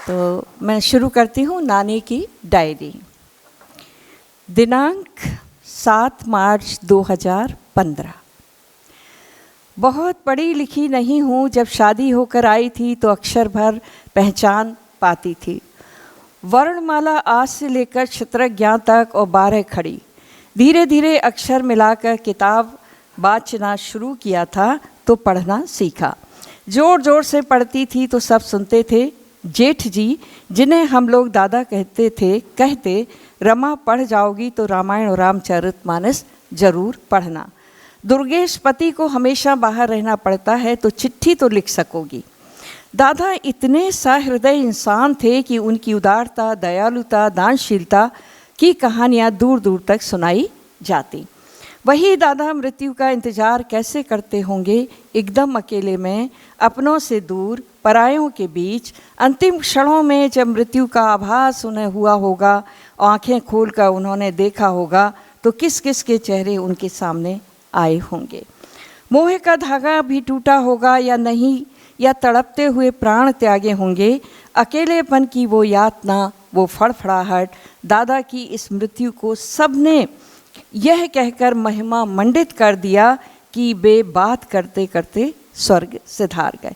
तो मैं शुरू करती हूँ नानी की डायरी। दिनांक 7 मार्च 2015। बहुत पढ़ी लिखी नहीं हूँ, जब शादी होकर आई थी तो अक्षर भर पहचान पाती थी। वर्णमाला आज से लेकर क्षत्रज्ञान तक और 12 खड़ी। धीरे धीरे अक्षर मिलाकर किताब बाँचना शुरू किया था तो पढ़ना सीखा। जोर जोर से पढ़ती थी तो सब सुनते थे। जेठ जी, जिन्हें हम लोग दादा कहते रमा पढ़ जाओगी तो रामायण और रामचरितमानस जरूर पढ़ना। दुर्गेश पति को हमेशा बाहर रहना पड़ता है तो चिट्ठी तो लिख सकोगी। दादा इतने सहृदय इंसान थे कि उनकी उदारता, दयालुता, दानशीलता की कहानियाँ दूर दूर तक सुनाई जाती। वही दादा मृत्यु का इंतज़ार कैसे करते होंगे, एकदम अकेले में, अपनों से दूर, परायों के बीच। अंतिम क्षणों में जब मृत्यु का आभास उन्हें हुआ होगा, आंखें खोलकर उन्होंने देखा होगा तो किस किस के चेहरे उनके सामने आए होंगे। मोह का धागा भी टूटा होगा या नहीं, या तड़पते हुए प्राण त्यागे होंगे। अकेलेपन की वो यातना, वो फड़फड़ाहट, दादा की इस मृत्यु को सबने यह कहकर महिमा मंडित कर दिया कि वे बात करते करते स्वर्ग सिधार गए।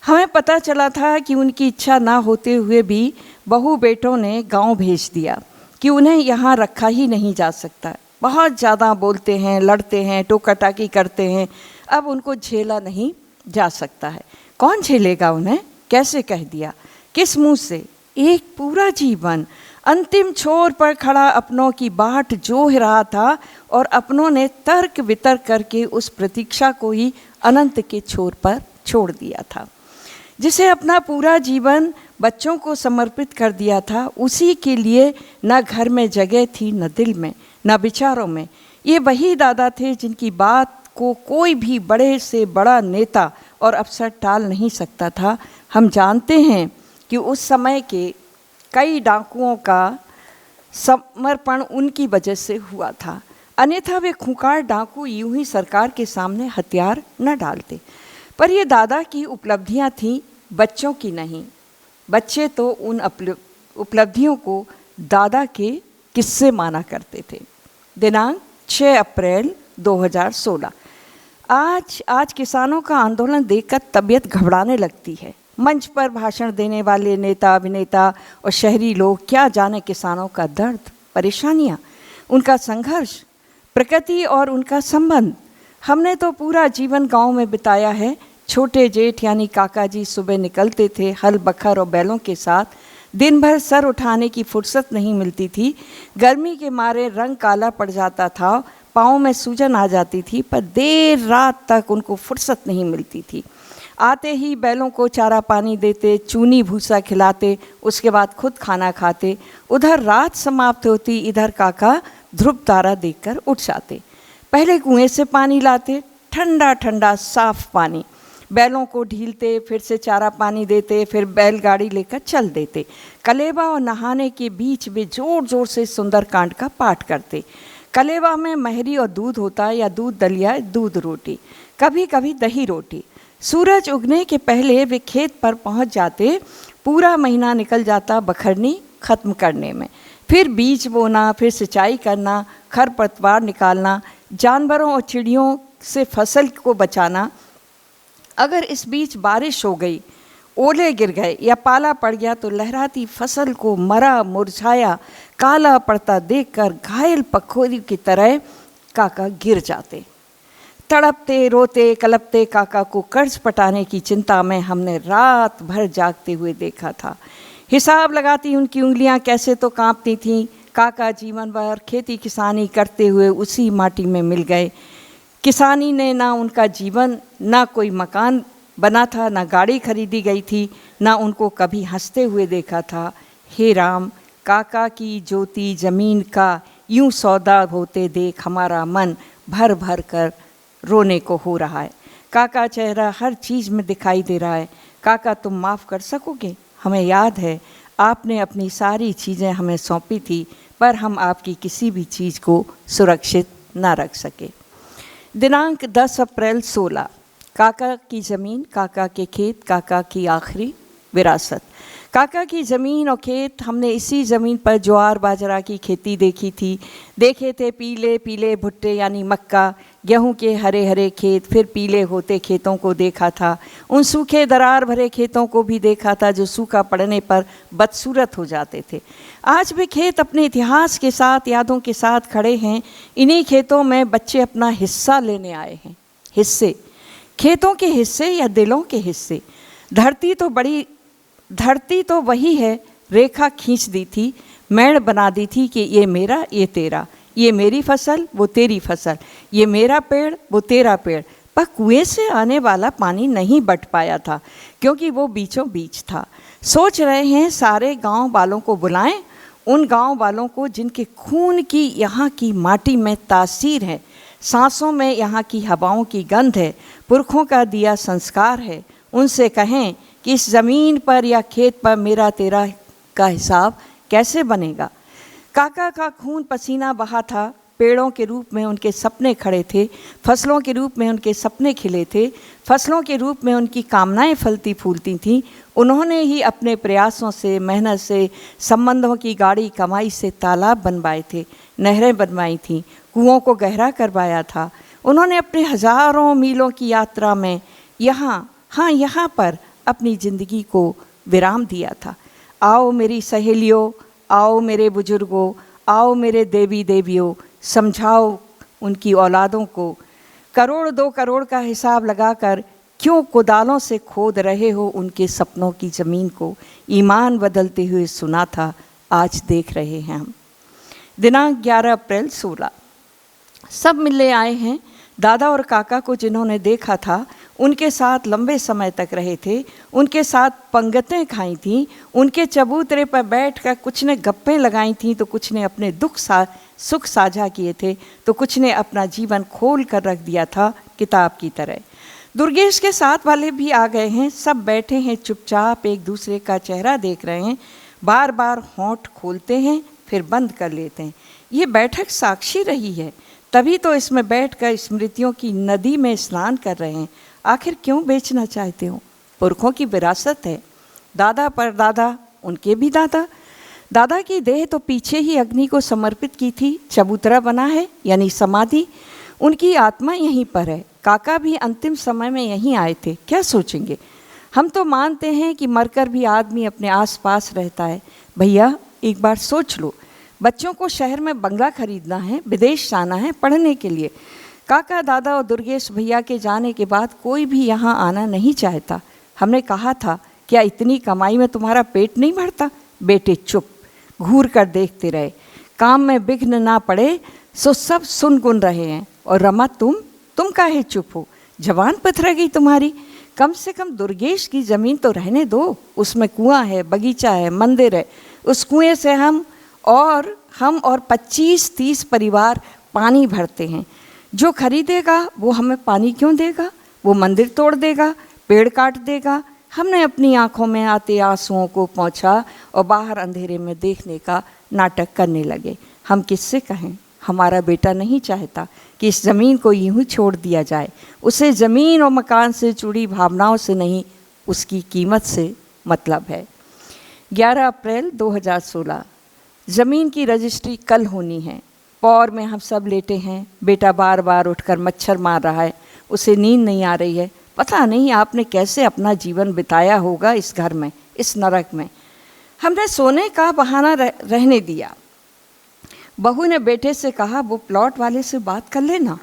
हमें पता चला था कि उनकी इच्छा ना होते हुए भी बहू बेटों ने गांव भेज दिया कि उन्हें यहाँ रखा ही नहीं जा सकता। बहुत ज़्यादा बोलते हैं, लड़ते हैं, टोकाटाकी करते हैं, अब उनको झेला नहीं जा सकता है। कौन झेलेगा उन्हें? कैसे कह दिया, किस मुँह से? एक पूरा जीवन अंतिम छोर पर खड़ा अपनों की बाट जोह रहा था और अपनों ने तर्क वितर्क करके उस प्रतीक्षा को ही अनंत के छोर पर छोड़ दिया था। जिसे अपना पूरा जीवन बच्चों को समर्पित कर दिया था, उसी के लिए न घर में जगह थी, न दिल में, न विचारों में। ये वही दादा थे जिनकी बात को कोई भी बड़े से बड़ा नेता और अफसर टाल नहीं सकता था। हम जानते हैं कि उस समय के कई डाकुओं का समर्पण उनकी वजह से हुआ था, अन्यथा वे खूंखार डाकू यूं ही सरकार के सामने हथियार न डालते। पर ये दादा की उपलब्धियां थीं, बच्चों की नहीं। बच्चे तो उन उपलब्धियों को दादा के किस्से माना करते थे। दिनांक 6 अप्रैल 2016। आज किसानों का आंदोलन देखकर तबीयत घबराने लगती है। मंच पर भाषण देने वाले नेता, अभिनेता और शहरी लोग क्या जाने किसानों का दर्द, परेशानियाँ, उनका संघर्ष, प्रकृति और उनका संबंध। हमने तो पूरा जीवन गांव में बिताया है। छोटे जेठ यानी काका जी सुबह निकलते थे हल बखर और बैलों के साथ। दिन भर सर उठाने की फुर्सत नहीं मिलती थी। गर्मी के मारे रंग काला पड़ जाता था, पाँव में सूजन आ जाती थी, पर देर रात तक उनको फुर्सत नहीं मिलती थी। आते ही बैलों को चारा पानी देते, चूनी भूसा खिलाते, उसके बाद खुद खाना खाते। उधर रात समाप्त होती, इधर काका ध्रुव तारा देखकर उठ जाते। पहले कुएं से पानी लाते, ठंडा ठंडा साफ पानी, बैलों को ढीलते, फिर से चारा पानी देते, फिर बैलगाड़ी लेकर चल देते। कलेवा और नहाने के बीच वे जोर जोर से सुंदरकांड का पाठ करते। कलेवा में महरी और दूध होता, या दूध दलिया, दूध रोटी, कभी कभी दही रोटी। सूरज उगने के पहले वे खेत पर पहुंच जाते। पूरा महीना निकल जाता बखरनी ख़त्म करने में। फिर बीज बोना, फिर सिंचाई करना, खरपतवार निकालना, जानवरों और चिड़ियों से फसल को बचाना। अगर इस बीच बारिश हो गई, ओले गिर गए या पाला पड़ गया तो लहराती फसल को मरा मुरझाया काला पड़ता देखकर घायल पखोरी की तरह काका गिर जाते। तड़पते रोते कलपते काका को कर्ज पटाने की चिंता में हमने रात भर जागते हुए देखा था। हिसाब लगाती उनकी उंगलियां कैसे तो कांपती थीं। काका जीवन भर खेती किसानी करते हुए उसी माटी में मिल गए। किसानी ने ना उनका जीवन, ना कोई मकान बना था, ना गाड़ी खरीदी गई थी, ना उनको कभी हंसते हुए देखा था। हे राम, काका की ज्योति जमीन का यूं सौदा होते देख हमारा मन भर भर कर रोने को हो रहा है। काका चेहरा हर चीज़ में दिखाई दे रहा है। काका, तुम माफ़ कर सकोगे? हमें याद है आपने अपनी सारी चीज़ें हमें सौंपी थी, पर हम आपकी किसी भी चीज़ को सुरक्षित ना रख सके। दिनांक 10 अप्रैल 16। काका की ज़मीन, काका के खेत, काका की आखिरी विरासत। काका की ज़मीन और खेत, हमने इसी ज़मीन पर ज्वार बाजरा की खेती देखी थी। देखे थे पीले पीले भुट्टे यानी मक्का, गेहूं के हरे हरे खेत, फिर पीले होते खेतों को देखा था। उन सूखे दरार भरे खेतों को भी देखा था जो सूखा पड़ने पर बदसूरत हो जाते थे। आज भी खेत अपने इतिहास के साथ, यादों के साथ खड़े हैं। इन्हीं खेतों में बच्चे अपना हिस्सा लेने आए हैं। हिस्से, खेतों के हिस्से या दिलों के हिस्से। धरती तो वही है, रेखा खींच दी थी, मेड़ बना दी थी कि ये मेरा ये तेरा, ये मेरी फसल वो तेरी फसल, ये मेरा पेड़ वो तेरा पेड़। पर कुएं से आने वाला पानी नहीं बट पाया था क्योंकि वो बीचों बीच था। सोच रहे हैं सारे गांव वालों को बुलाएं, उन गांव वालों को जिनके खून की यहाँ की माटी में तासीर है, सांसों में यहाँ की हवाओं की गंध है, पुरखों का दिया संस्कार है। उनसे कहें कि इस ज़मीन पर या खेत पर मेरा तेरा का हिसाब कैसे बनेगा। काका का खून पसीना बहा था, पेड़ों के रूप में उनके सपने खड़े थे, फसलों के रूप में उनके सपने खिले थे, फसलों के रूप में उनकी कामनाएं फलती फूलती थीं। उन्होंने ही अपने प्रयासों से, मेहनत से, संबंधों की गाढ़ी कमाई से तालाब बनवाए थे, नहरें बनवाई थीं, कुओं को गहरा करवाया था। उन्होंने अपने हज़ारों मीलों की यात्रा में यहाँ पर अपनी ज़िंदगी को विराम दिया था। आओ मेरी सहेलियों, आओ मेरे बुजुर्गों, आओ मेरे देवी देवियों, समझाओ उनकी औलादों को। करोड़ 2 करोड़ का हिसाब लगाकर क्यों कुदालों से खोद रहे हो उनके सपनों की ज़मीन को। ईमान बदलते हुए सुना था, आज देख रहे हैं हम। दिनांक 11 अप्रैल 16। सब मिलने आए हैं। दादा और काका को जिन्होंने देखा था, उनके साथ लंबे समय तक रहे थे, उनके साथ पंगतें खाई थीं, उनके चबूतरे पर बैठकर कुछ ने गप्पें लगाई थीं तो कुछ ने अपने सुख साझा किए थे, तो कुछ ने अपना जीवन खोल कर रख दिया था किताब की तरह। दुर्गेश के साथ वाले भी आ गए हैं। सब बैठे हैं चुपचाप, एक दूसरे का चेहरा देख रहे हैं, बार बार होंठ खोलते हैं फिर बंद कर लेते हैं। ये बैठक साक्षी रही है, तभी तो इसमें बैठकर स्मृतियों की नदी में स्नान कर रहे हैं। आखिर क्यों बेचना चाहते हो? पुरखों की विरासत है, दादा परदादा, उनके भी दादा। दादा की देह तो पीछे ही अग्नि को समर्पित की थी, चबूतरा बना है यानी समाधि, उनकी आत्मा यहीं पर है। काका भी अंतिम समय में यहीं आए थे, क्या सोचेंगे? हम तो मानते हैं कि मरकर भी आदमी अपने आसपास रहता है। भैया एक बार सोच लो, बच्चों को शहर में बंगला खरीदना है, विदेश जाना है पढ़ने के लिए। काका, दादा और दुर्गेश भैया के जाने के बाद कोई भी यहाँ आना नहीं चाहता। हमने कहा था, क्या इतनी कमाई में तुम्हारा पेट नहीं भरता? बेटे चुप, घूर कर देखते रहे, काम में विघ्न ना पड़े सो सब सुन गुन रहे हैं। और रमा तुम काहे चुप हो? जवान पथरा गई तुम्हारी। कम से कम दुर्गेश की ज़मीन तो रहने दो, उसमें कुआं है, बगीचा है, मंदिर है। उस कुएं से हम और 25-30 परिवार पानी भरते हैं। जो खरीदेगा वो हमें पानी क्यों देगा? वो मंदिर तोड़ देगा, पेड़ काट देगा। हमने अपनी आंखों में आते आंसुओं को पोंछा और बाहर अंधेरे में देखने का नाटक करने लगे। हम किससे कहें? हमारा बेटा नहीं चाहता कि इस ज़मीन को यूं ही छोड़ दिया जाए। उसे ज़मीन और मकान से जुड़ी भावनाओं से नहीं, उसकी कीमत से मतलब है। 11 अप्रैल 2016। ज़मीन की रजिस्ट्री कल होनी है। पौर में हम सब लेटे हैं। बेटा बार बार उठकर मच्छर मार रहा है, उसे नींद नहीं आ रही है। पता नहीं आपने कैसे अपना जीवन बिताया होगा इस घर में, इस नरक में। हमने सोने का बहाना रहने दिया। बहू ने बेटे से कहा, वो प्लॉट वाले से बात कर लेना,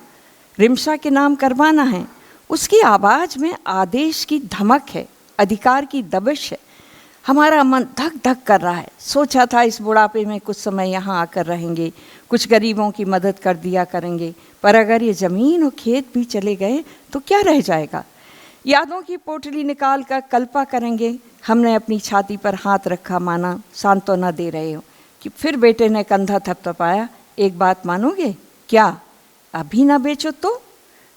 रिमशा के नाम करवाना है। उसकी आवाज़ में आदेश की धमक है, अधिकार की दबिश है। हमारा मन धक धक कर रहा है। सोचा था इस बुढ़ापे में कुछ समय यहाँ आकर रहेंगे, कुछ गरीबों की मदद कर दिया करेंगे, पर अगर ये ज़मीन और खेत भी चले गए तो क्या रह जाएगा? यादों की पोटली निकाल कर कल्पा करेंगे। हमने अपनी छाती पर हाथ रखा, माना सांत्वना दे रहे हो। कि फिर बेटे ने कंधा थपथपाया, एक बात मानोगे? क्या? अभी ना बेचो तो?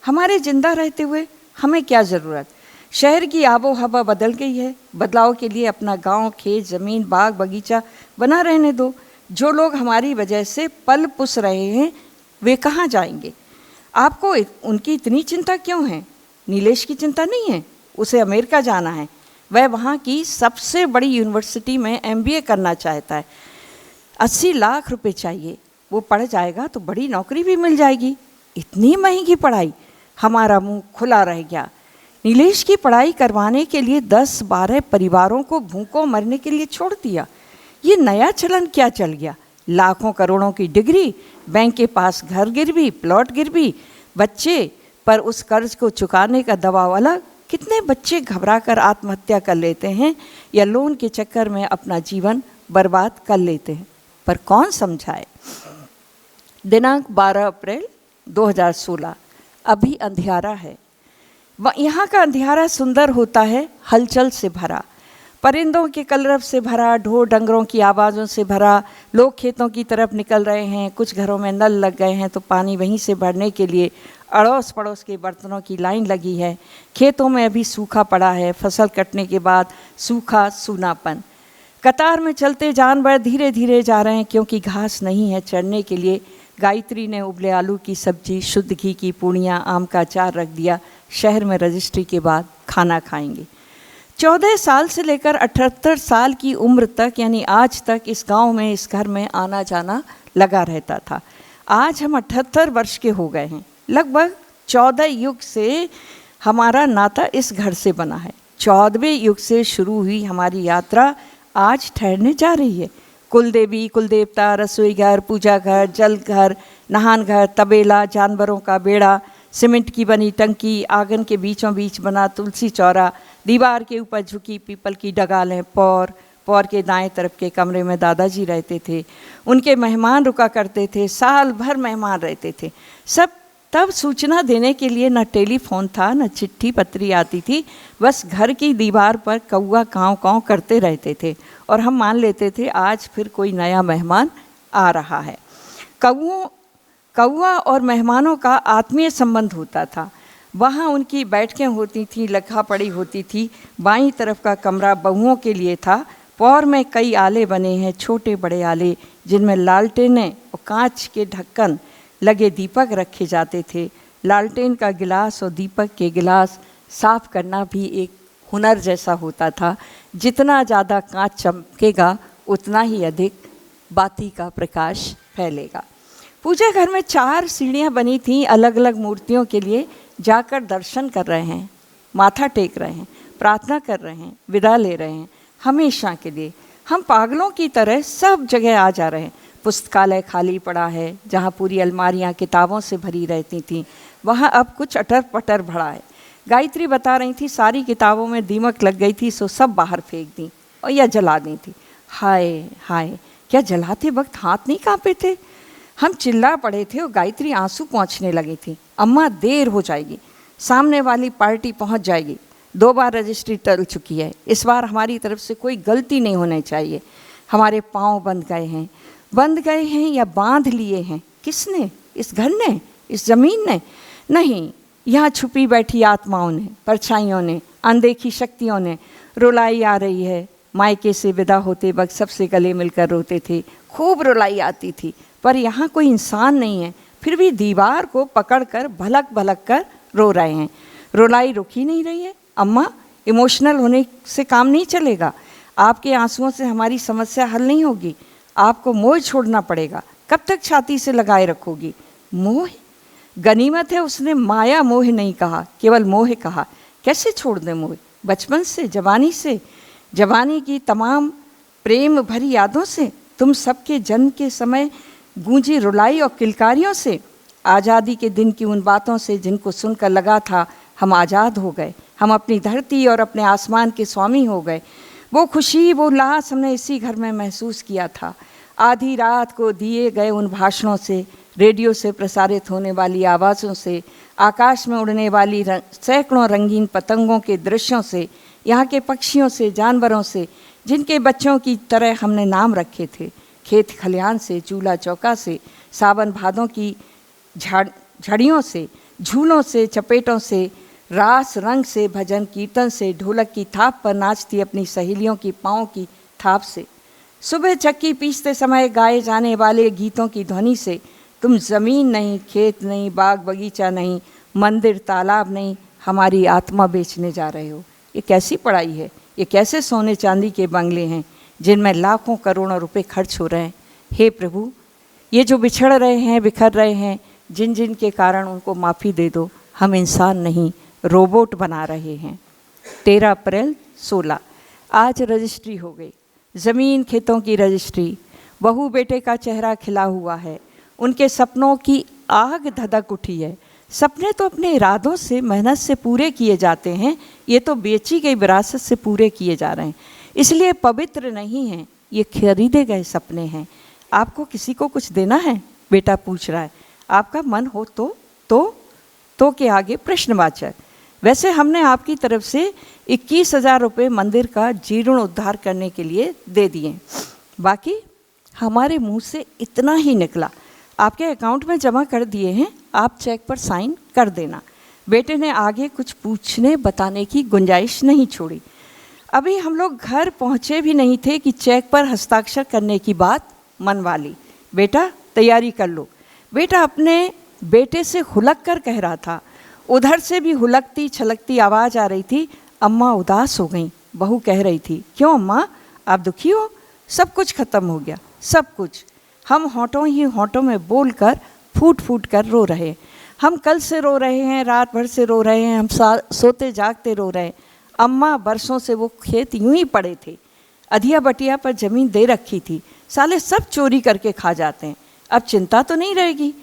हमारे जिंदा रहते हुए हमें क्या ज़रूरत? शहर की आबो हवा बदल गई है। बदलाव के लिए अपना गांव, खेत, ज़मीन, बाग, बगीचा बना रहने दो। जो लोग हमारी वजह से पल पुस रहे हैं वे कहाँ जाएंगे? आपको उनकी इतनी चिंता क्यों है? नीलेश की चिंता नहीं है, उसे अमेरिका जाना है। वह वहाँ की सबसे बड़ी यूनिवर्सिटी में MBA करना चाहता है। 80 लाख रुपए चाहिए, वो पढ़ जाएगा तो बड़ी नौकरी भी मिल जाएगी। इतनी महंगी पढ़ाई, हमारा मुंह खुला रह गया। नीलेश की पढ़ाई करवाने के लिए 10-12 परिवारों को भूखों मरने के लिए छोड़ दिया। ये नया चलन क्या चल गया? लाखों करोड़ों की डिग्री, बैंक के पास घर गिरवी, प्लॉट गिरवी, बच्चे पर उस कर्ज को चुकाने का दबाव अलग। कितने बच्चे घबरा कर आत्महत्या कर लेते हैं या लोन के चक्कर में अपना जीवन बर्बाद कर लेते हैं, पर कौन समझाए। दिनांक 12 अप्रैल 2016। अभी अंधियारा है। यहाँ का अंधियारा सुंदर होता है, हलचल से भरा, परिंदों के कलरव से भरा, ढोर डंगरों की आवाज़ों से भरा। लोग खेतों की तरफ निकल रहे हैं, कुछ घरों में नल लग गए हैं तो पानी वहीं से भरने के लिए अड़ोस पड़ोस के बर्तनों की लाइन लगी है। खेतों में अभी सूखा पड़ा है, फसल कटने के बाद सूखा सूनापन। कतार में चलते जानवर धीरे धीरे जा रहे हैं क्योंकि घास नहीं है चरने के लिए। गायत्री ने उबले आलू की सब्जी, शुद्ध घी की पूड़ियाँ, आम का अचार रख दिया। शहर में रजिस्ट्री के बाद खाना खाएंगे। 14 साल से लेकर 78 साल की उम्र तक, यानी आज तक, इस गांव में, इस घर में आना जाना लगा रहता था। आज हम 78 वर्ष के हो गए हैं। लगभग 14 युग से हमारा नाता इस घर से बना है। 14वें युग से शुरू हुई हमारी यात्रा आज ठहरने जा रही है। कुल देवी, कुल देवता, रसोई घर, पूजा घर, जल घर, नहान घर, तबेला, जानवरों का बेड़ा, सीमेंट की बनी टंकी, आंगन के बीचों बीच बना तुलसी चौरा, दीवार के ऊपर झुकी पीपल की डगालें, पौर के दाएं तरफ के कमरे में दादाजी रहते थे। उनके मेहमान रुका करते थे, साल भर मेहमान रहते थे। सब तब सूचना देने के लिए न टेलीफोन था, न चिट्ठी पत्री आती थी। बस घर की दीवार पर कौवा काँव काँव करते रहते थे और हम मान लेते थे आज फिर कोई नया मेहमान आ रहा है। कौवा और मेहमानों का आत्मीय संबंध होता था। वहाँ उनकी बैठकें होती थीं, लखा पड़ी होती थी। बाईं तरफ का कमरा बहुओं के लिए था। पौर में कई आले बने हैं, छोटे बड़े आले, जिनमें लालटेनें और कांच के ढक्कन लगे दीपक रखे जाते थे। लालटेन का गिलास और दीपक के गिलास साफ करना भी एक हुनर जैसा होता था। जितना ज़्यादा कांच चमकेगा उतना ही अधिक बाती का प्रकाश फैलेगा। पूजा घर में 4 सीढ़ियाँ बनी थीं। अलग अलग मूर्तियों के लिए जाकर दर्शन कर रहे हैं, माथा टेक रहे हैं, प्रार्थना कर रहे हैं, विदा ले रहे हैं हमेशा के लिए। हम पागलों की तरह सब जगह आ जा रहे हैं। पुस्तकालय खाली पड़ा है, जहाँ पूरी अलमारियाँ किताबों से भरी रहती थीं, वहाँ अब कुछ अटर पटर भरा है। गायत्री बता रही थी सारी किताबों में दीमक लग गई थी, सो सब बाहर फेंक दी और या जला दी थी। हाय हाय, क्या जलाते वक्त हाथ नहीं काँपे थे? हम चिल्ला पड़े थे और गायत्री आंसू पहुँचने लगी थी। अम्मा, देर हो जाएगी, सामने वाली पार्टी पहुँच जाएगी। 2 बार रजिस्ट्री टल चुकी है, इस बार हमारी तरफ से कोई गलती नहीं होनी चाहिए। हमारे पाँव बंध गए हैं या बांध लिए हैं? किसने? इस घर ने? इस ज़मीन ने? नहीं, यहाँ छुपी बैठी आत्माओं ने, परछाइयों ने, अनदेखी शक्तियों ने। रुलाई आ रही है। मायके से विदा होते वक्त सबसे गले मिलकर रोते थे, खूब रुलाई आती थी, पर यहाँ कोई इंसान नहीं है, फिर भी दीवार को पकड़कर भलक भलक कर रो रहे हैं। रुलाई रुक ही नहीं रही है। अम्मा, इमोशनल होने से काम नहीं चलेगा। आपके आंसुओं से हमारी समस्या हल नहीं होगी। आपको मोह छोड़ना पड़ेगा। कब तक छाती से लगाए रखोगी? मोह? गनीमत है उसने माया मोह नहीं कहा, केवल मोह कहा। कैसे छोड़ दें मोह? बचपन से, जवानी से, जवानी की तमाम प्रेम भरी यादों से, तुम सबके जन्म के समय गूंजी रुलाई और किलकारियों से, आज़ादी के दिन की उन बातों से जिनको सुनकर लगा था हम आज़ाद हो गए, हम अपनी धरती और अपने आसमान के स्वामी हो गए। वो खुशी, वो उल्लास हमने इसी घर में महसूस किया था। आधी रात को दिए गए उन भाषणों से, रेडियो से प्रसारित होने वाली आवाज़ों से, आकाश में उड़ने वाली सैकड़ों रंगीन पतंगों के दृश्यों से, यहाँ के पक्षियों से, जानवरों से, जिनके बच्चों की तरह हमने नाम रखे थे, खेत खलिहान से, चूल्हा चौका से, सावन भादों की झड़ियों से, झूलों से, चपेटों से, रास रंग से, भजन कीर्तन से, ढोलक की थाप पर नाचती अपनी सहेलियों की पाँव की थाप से, सुबह चक्की पीसते समय गाए जाने वाले गीतों की ध्वनि से, तुम ज़मीन नहीं, खेत नहीं, बाग बगीचा नहीं, मंदिर तालाब नहीं, हमारी आत्मा बेचने जा रहे हो। ये कैसी पढ़ाई है? ये कैसे सोने चांदी के बंगले हैं जिनमें लाखों करोड़ों रुपए खर्च हो रहे हैं। हे प्रभु, ये जो बिछड़ रहे हैं, बिखर रहे हैं, जिन जिन के कारण उनको माफ़ी दे दो। हम इंसान नहीं, रोबोट बना रहे हैं। 13 अप्रैल 16, आज रजिस्ट्री हो गई, ज़मीन खेतों की रजिस्ट्री। बहू बेटे का चेहरा खिला हुआ है, उनके सपनों की आग धधक उठी है। सपने तो अपने इरादों से, मेहनत से पूरे किए जाते हैं, ये तो बेची गई विरासत से पूरे किए जा रहे हैं, इसलिए पवित्र नहीं हैं, ये खरीदे गए सपने हैं। आपको किसी को कुछ देना है? बेटा पूछ रहा है। आपका मन हो तो के आगे प्रश्नवाचक। वैसे हमने आपकी तरफ से 21,000 रुपये मंदिर का जीर्णोद्धार करने के लिए दे दिए, बाकी हमारे मुंह से इतना ही निकला। आपके अकाउंट में जमा कर दिए हैं, आप चेक पर साइन कर देना। बेटे ने आगे कुछ पूछने बताने की गुंजाइश नहीं छोड़ी। अभी हम लोग घर पहुँचे भी नहीं थे कि चेक पर हस्ताक्षर करने की बात मनवा ली। बेटा तैयारी कर लो। बेटा अपने बेटे से हुलक कर कह रहा था। उधर से भी हुलकती छलकती आवाज़ आ रही थी। अम्मा उदास हो गई। बहू कह रही थी, क्यों अम्मा, आप दुखी हो? सब कुछ खत्म हो गया, सब कुछ। हम होंठों ही होंठों में बोलकर फूट फूट कर रो रहे। हम कल से रो रहे हैं, रात भर से रो रहे हैं, हम सोते जागते रो रहे हैं। अम्मा बरसों से वो खेत यूं ही पड़े थे, अधिया बटिया पर ज़मीन दे रखी थी, साले सब चोरी करके खा जाते हैं। अब चिंता तो नहीं रहेगी।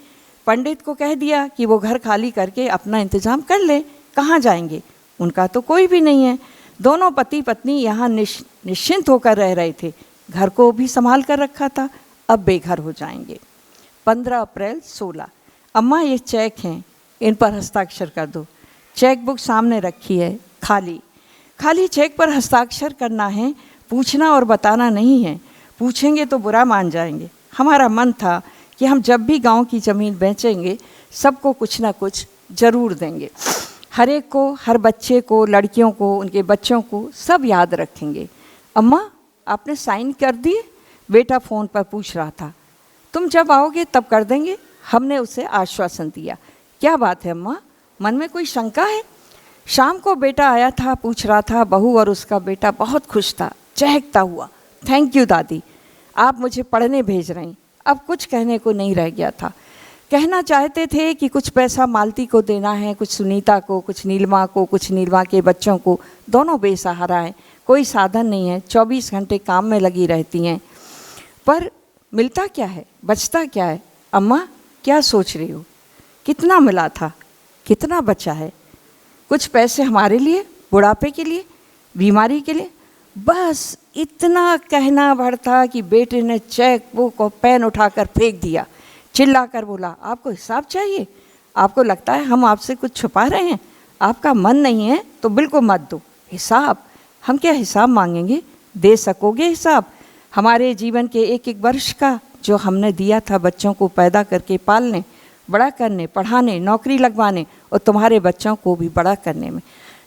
पंडित को कह दिया कि वो घर खाली करके अपना इंतज़ाम कर ले। कहाँ जाएंगे? उनका तो कोई भी नहीं है। दोनों पति पत्नी यहाँ निश्चिंत होकर रह रहे थे। घर को भी संभाल कर रखा था, अब बेघर हो जाएंगे। 15 अप्रैल 16, अम्मा ये चेक हैं, इन पर हस्ताक्षर कर दो। चेक बुक सामने रखी है, खाली चेक पर हस्ताक्षर करना है, पूछना और बताना नहीं है। पूछेंगे तो बुरा मान जाएंगे। हमारा मन था कि हम जब भी गांव की ज़मीन बेचेंगे सबको कुछ ना कुछ ज़रूर देंगे। हर एक को, हर बच्चे को, लड़कियों को, उनके बच्चों को सब याद रखेंगे। अम्मा आपने साइन कर दिए? बेटा फ़ोन पर पूछ रहा था। तुम जब आओगे तब कर देंगे, हमने उसे आश्वासन दिया। क्या बात है अम्मा, मन में कोई शंका है? शाम को बेटा आया था, पूछ रहा था। बहू और उसका बेटा बहुत खुश था, चहकता हुआ। थैंक यू दादी, आप मुझे पढ़ने भेज रही। अब कुछ कहने को नहीं रह गया था। कहना चाहते थे कि कुछ पैसा मालती को देना है, कुछ सुनीता को, कुछ नीलमा को, कुछ नीलमा के बच्चों को। दोनों बेसहारा हैं, कोई साधन नहीं है, 24 घंटे काम में लगी रहती हैं। पर मिलता क्या है, बचता क्या है? अम्मा क्या सोच रही हो? कितना मिला था, कितना बचा है? कुछ पैसे हमारे लिए, बुढ़ापे के लिए, बीमारी के लिए। बस इतना कहना भर था कि बेटे ने चेक बुक और पेन उठाकर फेंक दिया। चिल्लाकर बोला, आपको हिसाब चाहिए? आपको लगता है हम आपसे कुछ छुपा रहे हैं? आपका मन नहीं है तो बिल्कुल मत दो। हिसाब? हम क्या हिसाब मांगेंगे? दे सकोगे हिसाब? हमारे जीवन के एक एक वर्ष का जो हमने दिया था बच्चों को पैदा करके पालने, बड़ा करने, पढ़ाने, नौकरी लगवाने और तुम्हारे बच्चों को भी बड़ा करने में,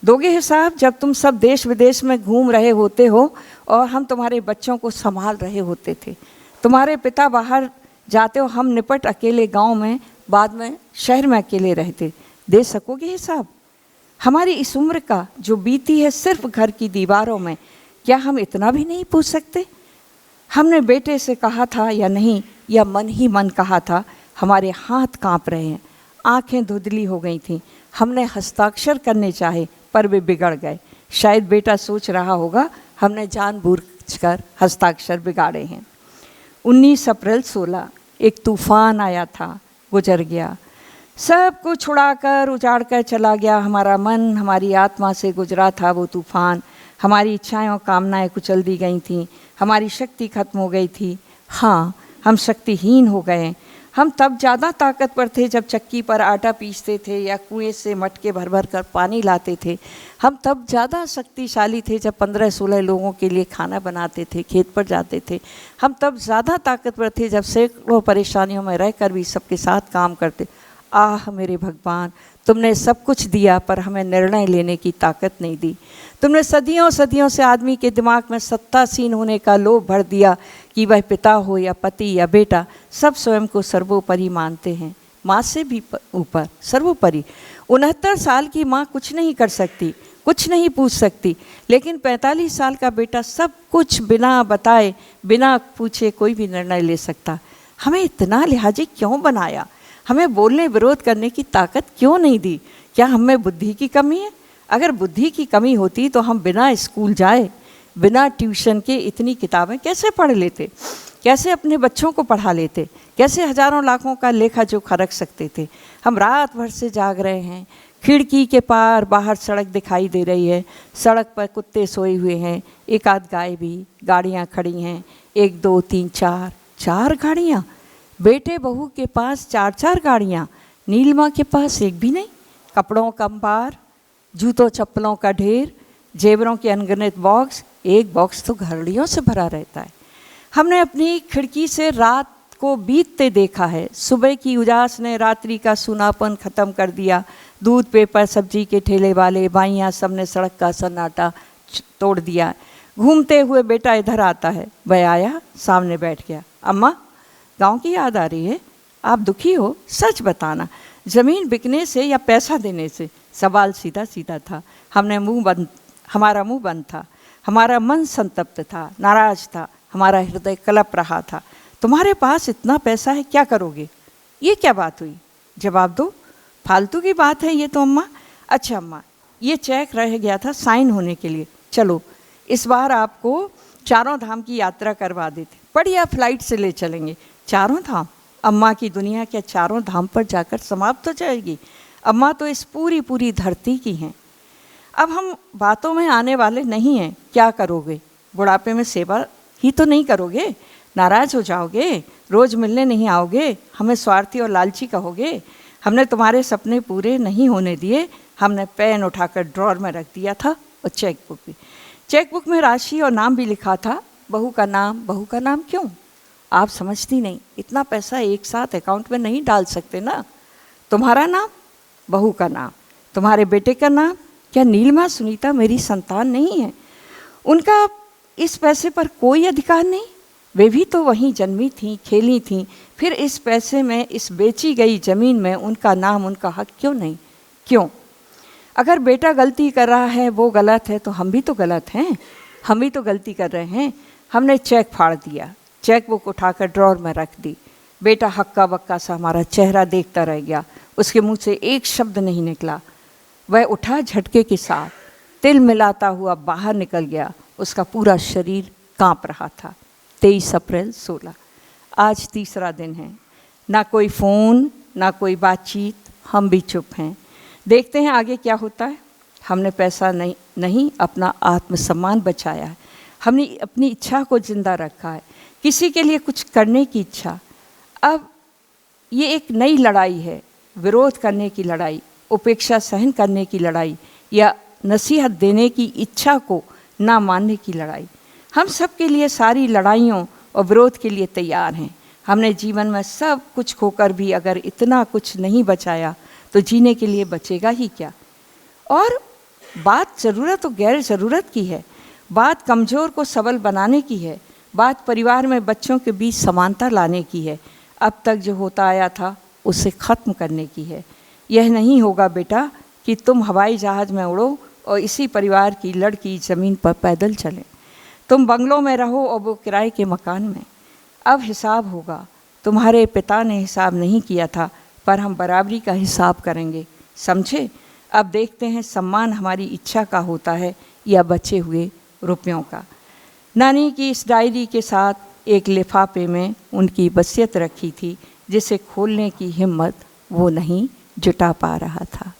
दोगे हिसाब जब तुम सब देश विदेश में घूम रहे होते हो और हम तुम्हारे बच्चों को संभाल रहे होते थे। तुम्हारे पिता बाहर जाते हो, हम निपट अकेले गांव में, बाद में शहर में अकेले रहते। दे सकोगे हिसाब? हमारी इस उम्र का जो बीती है सिर्फ घर की दीवारों में, क्या हम इतना भी नहीं पूछ सकते? हमने बेटे से कहा था या नहीं, या मन ही मन कहा था? हमारे हाथ कांप रहे हैं, आंखें धुंधली हो गई थीं। हमने हस्ताक्षर करने चाहे पर वे बिगड़ गए। शायद बेटा सोच रहा होगा हमने जानबूझकर हस्ताक्षर बिगाड़े हैं। 19 अप्रैल 16, एक तूफान आया था, गुजर गया। सब कुछ उड़ाकर उजाड़ कर चला गया। हमारा मन, हमारी आत्मा से गुजरा था वो तूफान। हमारी इच्छाएं और कामनाएं कुचल दी गई थीं, हमारी शक्ति खत्म हो गई थी। हाँ, हम शक्तिहीन हो गए। हम तब ज़्यादा ताकतवर थे जब चक्की पर आटा पीसते थे या कुएं से मटके भर भर कर पानी लाते थे। हम तब ज़्यादा शक्तिशाली थे जब 15-16 लोगों के लिए खाना बनाते थे, खेत पर जाते थे। हम तब ज़्यादा ताकतवर थे जब सैकड़ों परेशानियों में रहकर भी सबके साथ काम करते। आह मेरे भगवान, तुमने सब कुछ दिया पर हमें निर्णय लेने की ताकत नहीं दी। तुमने सदियों सदियों से आदमी के दिमाग में सत्तासीन होने का लोभ भर दिया कि वह पिता हो या पति या बेटा, सब स्वयं को सर्वोपरि मानते हैं। माँ से भी ऊपर, सर्वोपरि। 69 साल की माँ कुछ नहीं कर सकती, कुछ नहीं पूछ सकती, लेकिन 45 साल का बेटा सब कुछ बिना बताए, बिना पूछे कोई भी निर्णय ले सकता। हमें इतना लिहाजी क्यों बनाया? हमें बोलने विरोध करने की ताकत क्यों नहीं दी? क्या हमें बुद्धि की कमी है? अगर बुद्धि की कमी होती तो हम बिना स्कूल जाए, बिना ट्यूशन के इतनी किताबें कैसे पढ़ लेते? कैसे अपने बच्चों को पढ़ा लेते? कैसे हजारों लाखों का लेखा जोखा रख सकते थे? हम रात भर से जाग रहे हैं, खिड़की के पार बाहर सड़क दिखाई दे रही है, सड़क पर कुत्ते सोए हुए हैं, एक आध गाय भी, गाड़ियाँ खड़ी हैं, 1 2 3 4 गाड़ियाँ। बेटे बहू के पास 4 गाड़ियाँ, नीलिमा के पास एक भी नहीं। कपड़ों का अंबार, जूतों चप्पलों का ढेर, जेवरों के अनगिनत बॉक्स, एक बॉक्स तो घड़ियों से भरा रहता है। हमने अपनी खिड़की से रात को बीतते देखा है। सुबह की उजास ने रात्रि का सूनापन ख़त्म कर दिया। दूध, पेपर, सब्जी के ठेले वाले, बाइयाँ, सब ने सड़क का सन्नाटा तोड़ दिया। घूमते हुए बेटा इधर आता है, वह आया, सामने बैठ गया। अम्मा, गांव की याद आ रही है? आप दुखी हो? सच बताना, ज़मीन बिकने से या पैसा देने से? सवाल सीधा सीधा था। हमारा मुंह बंद था, हमारा मन संतप्त था, नाराज था, हमारा हृदय कलप रहा था। तुम्हारे पास इतना पैसा है, क्या करोगे? ये क्या बात हुई? जवाब दो, फालतू की बात है ये तो अम्मा। अच्छा अम्मा, ये चेक रह गया था साइन होने के लिए, चलो इस बार आपको 4 धाम की यात्रा करवा देते, बढ़िया फ्लाइट से ले चलेंगे। 4 धाम? अम्मा की दुनिया क्या 4 धाम पर जाकर समाप्त हो जाएगी? अम्मा तो इस पूरी धरती की हैं। अब हम बातों में आने वाले नहीं हैं। क्या करोगे? बुढ़ापे में सेवा ही तो नहीं करोगे? नाराज़ हो जाओगे? रोज़ मिलने नहीं आओगे? हमें स्वार्थी और लालची कहोगे? हमने तुम्हारे सपने पूरे नहीं होने दिए। हमने पेन उठाकर ड्रॉर में रख दिया था, और चेकबुक भी। चेकबुक में राशि और नाम भी लिखा था। बहू का नाम क्यों? आप समझती नहीं, इतना पैसा एक साथ अकाउंट में नहीं डाल सकते ना। तुम्हारा नाम, बहू का नाम, तुम्हारे बेटे का नाम। क्या नीलिमा सुनीता मेरी संतान नहीं है? उनका इस पैसे पर कोई अधिकार नहीं? वे भी तो वहीं जन्मी थीं, खेली थीं। फिर इस पैसे में, इस बेची गई ज़मीन में उनका नाम, उनका हक क्यों नहीं? क्यों? अगर बेटा गलती कर रहा है, वो गलत है, तो हम भी तो गलत हैं, हम भी तो गलती कर रहे हैं। हमने चेक फाड़ दिया, चेकबुक उठाकर ड्रॉर में रख दी। बेटा हक्का बक्का सा हमारा चेहरा देखता रह गया, उसके मुंह से एक शब्द नहीं निकला। वह उठा झटके के साथ, तिल मिलाता हुआ बाहर निकल गया। उसका पूरा शरीर कांप रहा था। 23 अप्रैल 16। आज तीसरा दिन है, ना कोई फ़ोन, ना कोई बातचीत, हम भी चुप हैं। देखते हैं आगे क्या होता है। हमने पैसा नहीं अपना आत्मसम्मान बचाया है। हमने अपनी इच्छा को जिंदा रखा है, किसी के लिए कुछ करने की इच्छा। अब ये एक नई लड़ाई है, विरोध करने की लड़ाई, उपेक्षा सहन करने की लड़ाई, या नसीहत देने की इच्छा को ना मानने की लड़ाई। हम सब के लिए सारी लड़ाइयों और विरोध के लिए तैयार हैं। हमने जीवन में सब कुछ खोकर भी अगर इतना कुछ नहीं बचाया तो जीने के लिए बचेगा ही क्या? और बात ज़रूरत और गैर ज़रूरत की है, बात कमज़ोर को सबल बनाने की है, बात परिवार में बच्चों के बीच समानता लाने की है, अब तक जो होता आया था उसे ख़त्म करने की है। यह नहीं होगा बेटा कि तुम हवाई जहाज़ में उड़ो और इसी परिवार की लड़की ज़मीन पर पैदल चले। तुम बंगलों में रहो और वो किराए के मकान में। अब हिसाब होगा। तुम्हारे पिता ने हिसाब नहीं किया था, पर हम बराबरी का हिसाब करेंगे, समझे? अब देखते हैं सम्मान हमारी इच्छा का होता है या बचे हुए रुपयों का। नानी की इस डायरी के साथ एक लिफाफे में उनकी वसीयत रखी थी, जिसे खोलने की हिम्मत वो नहीं जुटा पा रहा था।